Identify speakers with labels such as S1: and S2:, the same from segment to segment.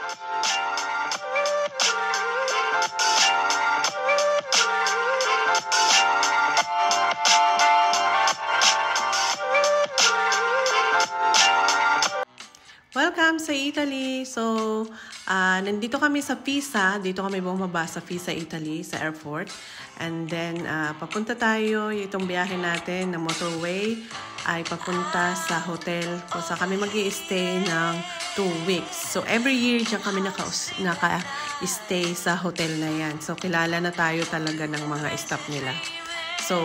S1: Welcome sa Italy. So, nandito kami sa Pisa. Dito kami bumaba sa Pisa, Italy, sa airport. And then, papunta tayo. Itong biyahe natin na motorway ay papunta sa hotel. Kung saan kami mag-i-stay ng 2 weeks. So, every year dyan kami naka-stay sa hotel na yan. So, kilala na tayo talaga ng mga staff nila. So,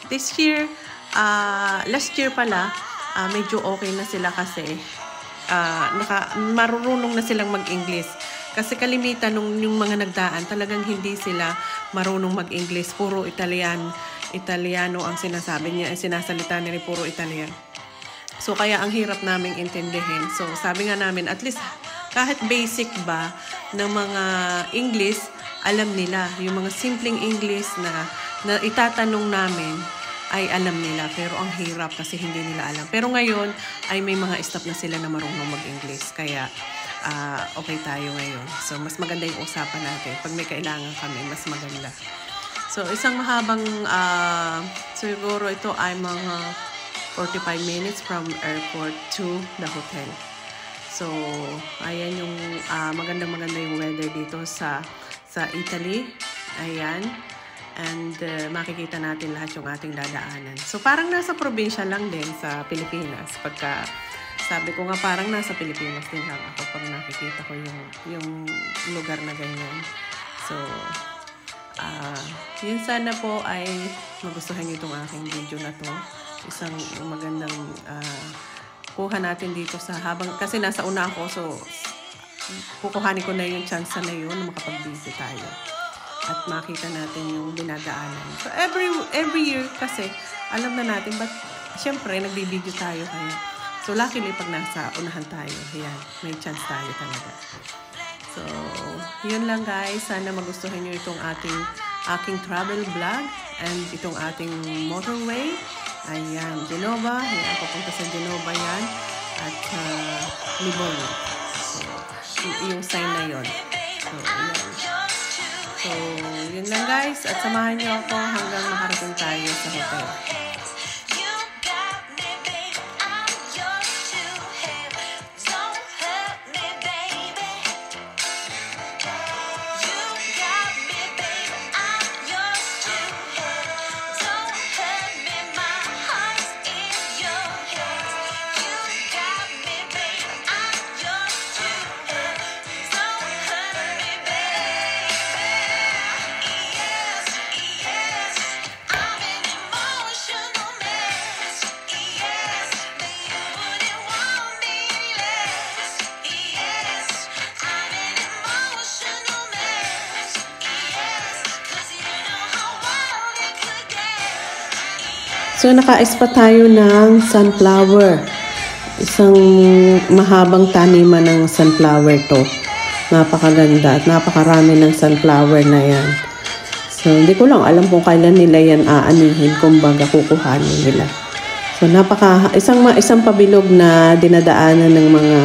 S1: this year, last year pala, medyo okay na sila kasi marunong na silang mag-English. Kasi kalimitan nung yung mga nagdaan, talagang hindi sila marunong mag-English. Puro Italiano ang sinasabi niya, sinasalita nila puro Italian. So, kaya ang hirap naming intindihin. So, sabi nga namin, at least kahit basic ba ng mga English, alam nila. Yung mga simpleng English na itatanong namin, ay alam nila, pero ang hirap kasi hindi nila alam. Pero ngayon, ay may mga staff na sila na marunong mag-English. Kaya, okay tayo ngayon. So, mas maganda yung usapan natin. Pag may kailangan kami, mas maganda. So, isang mahabang, siguro ito ay mga 45 minutes from airport to the hotel. So, ayan yung maganda-maganda yung weather dito sa Italy. Ayan. And makikita natin lahat yung ating dadaanan. So, parang nasa probinsya lang din sa Pilipinas. Pagka, sabi ko nga parang nasa Pilipinas din lang ako pag nakikita ko yung lugar na ganyan. So, yun sana po ay magustuhan nyo itong aking video na to. Isang magandang kuha natin dito sa habang, kasi nasa una ako, so kukuhanin ko na yung chance na yun na makapag-video tayo. At makita natin yung dinadaanan. So, every year kasi, alam na natin, but syempre, nagbibideo tayo kaya. So, luckily, pag nasa unahan tayo, ayan, may chance tayo talaga. So, yun lang guys. Sana magustuhan nyo itong aking travel vlog and itong ating motorway. Ayan, Genova. Ayan, papunta sa Genova yan. At Livorno. So, yung sign na yun. So, ayan. So, yun lang guys. At samahan niyo ako hanggang makarating tayo sa hotel. So, naka-spot tayo ng sunflower. Isang mahabang taniman ng sunflower to. Napakaganda at napakarami ng sunflower na yan. So, hindi ko lang alam kung kailan nila yan aanihin, kumbaga kukuhanin nila. So, isang pabilog na dinadaanan ng mga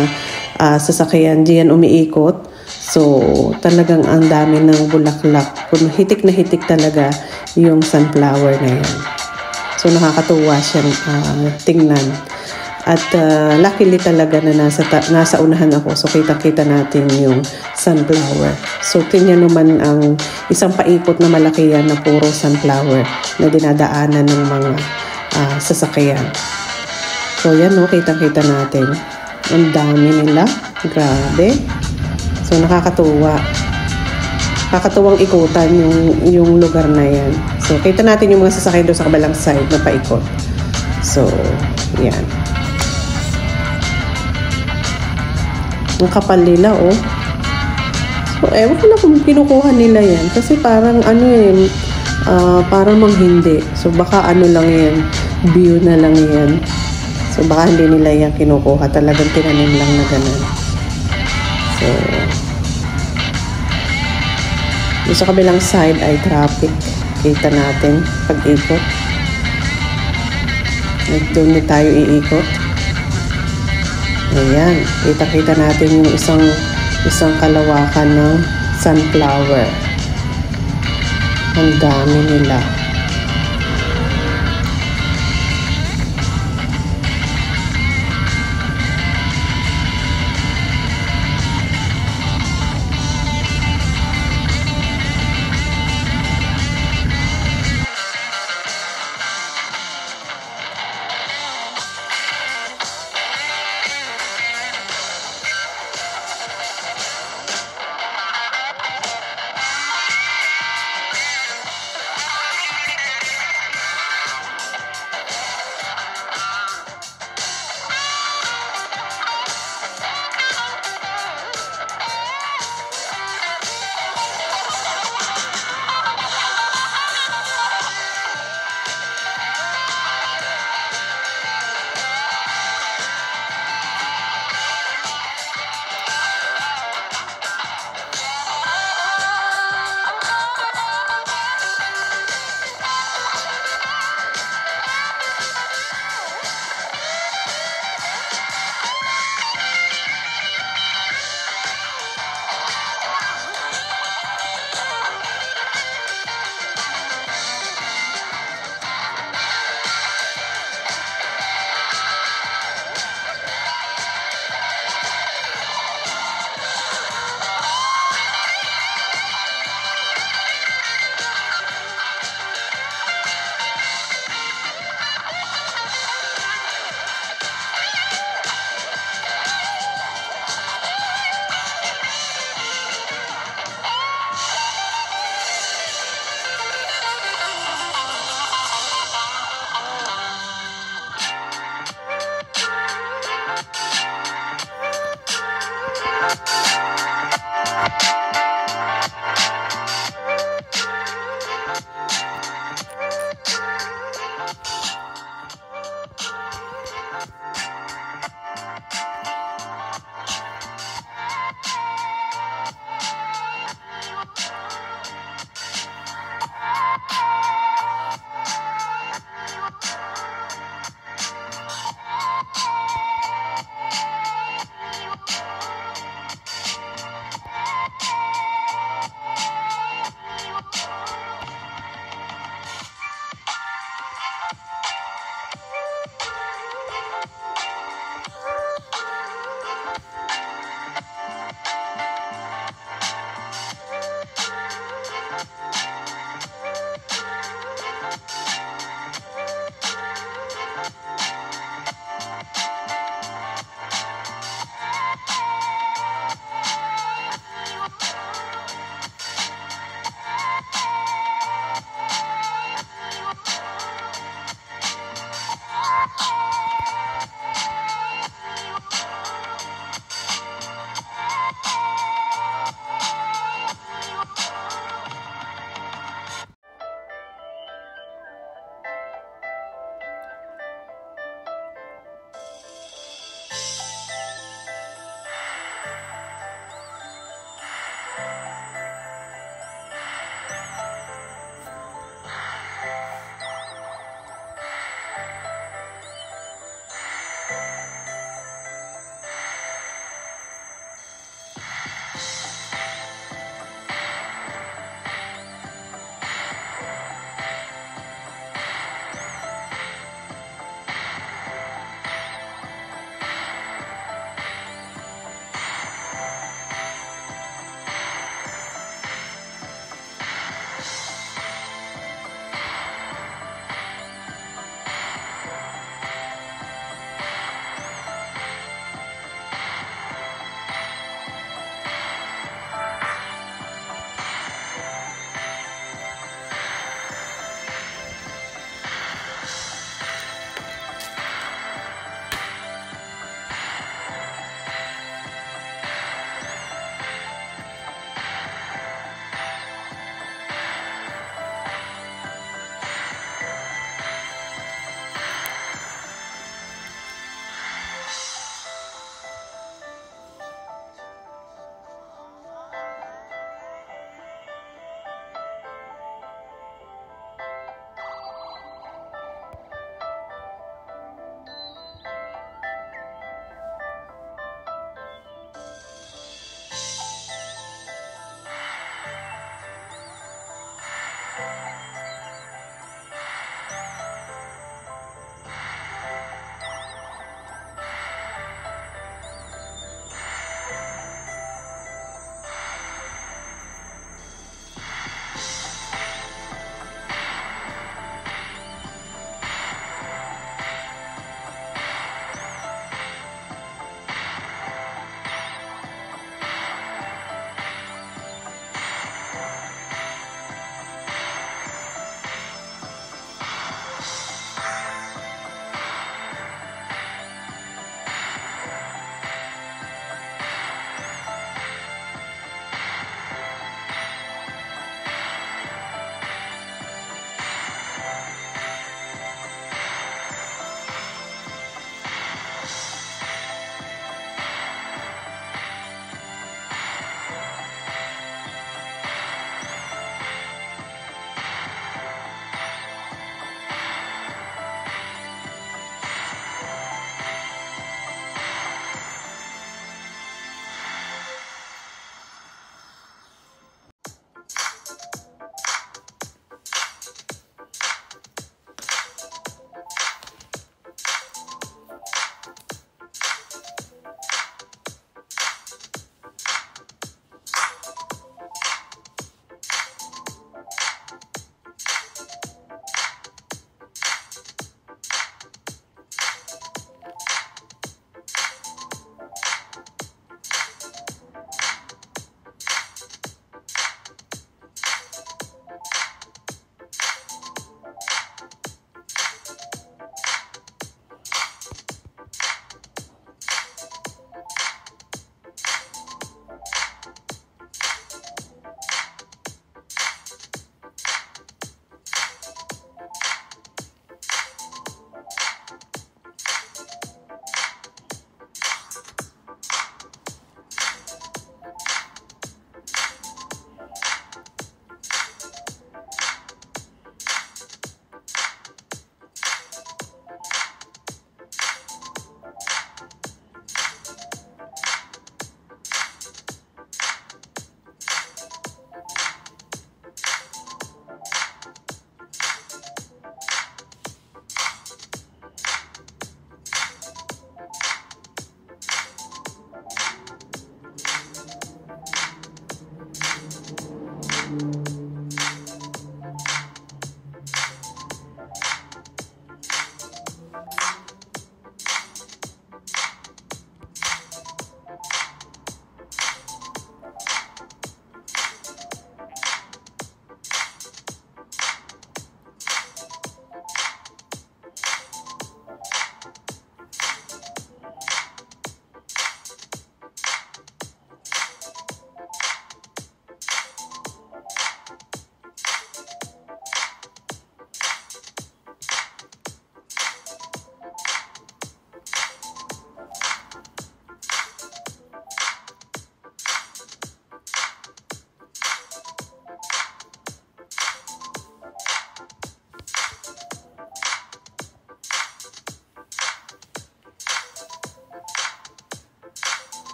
S1: sasakyan. Diyan umiikot. So, talagang ang dami ng bulaklak. Hitik na hitik talaga yung sunflower na yan. So, nakakatuwa siyang tingnan. At luckily talaga na nasa unahan ako. So, kita-kita natin yung sunflower. So, tingnan naman ang isang paikot na malaki yan na puro sunflower na dinadaanan ng mga sasakyan. So, yan o, kitang-kita natin. Ang dami nila. Grabe. So, nakakatuwa. Kakatuwang ikutan yung lugar na yan. So, kita natin yung mga sasakyan doon sa kabilang side na paikot. So, yan. Ang kapal nila, oh. So, ewan ko na kung kinukuha nila yan. Kasi parang, parang manghindi. So, baka lang yan. View na lang yan. So, baka hindi nila yan kinukuha. Talagang tinanim lang na ganun. So, sa kabilang side ay traffic. Kita natin pag-ikot. Doon na tayo iikot. Ayan. Kita-kita natin yung isang Isang kalawakan ng sunflower. Ang dami nila.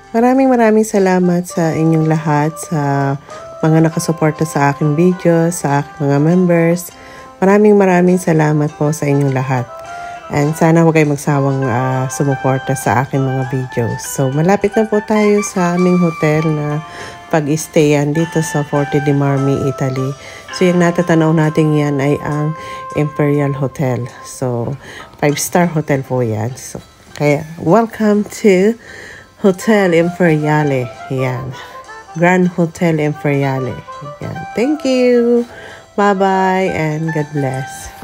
S1: Maraming salamat sa inyong lahat, sa mga nakasuporta sa aking video, sa aking mga members. Maraming salamat po sa inyong lahat. And sana huwag kayo magsawang sumuporta sa aking mga videos. So malapit na po tayo sa aming hotel na pag-stayan dito sa Forte dei Marmi, Italy. So yung natatanaw natin yan ay ang Imperial Hotel. So 5-star hotel po yan. So kaya welcome to Hotel Imperiale. Yan. Grand Hotel Imperiale. Yan. Thank you. Bye-bye and God bless.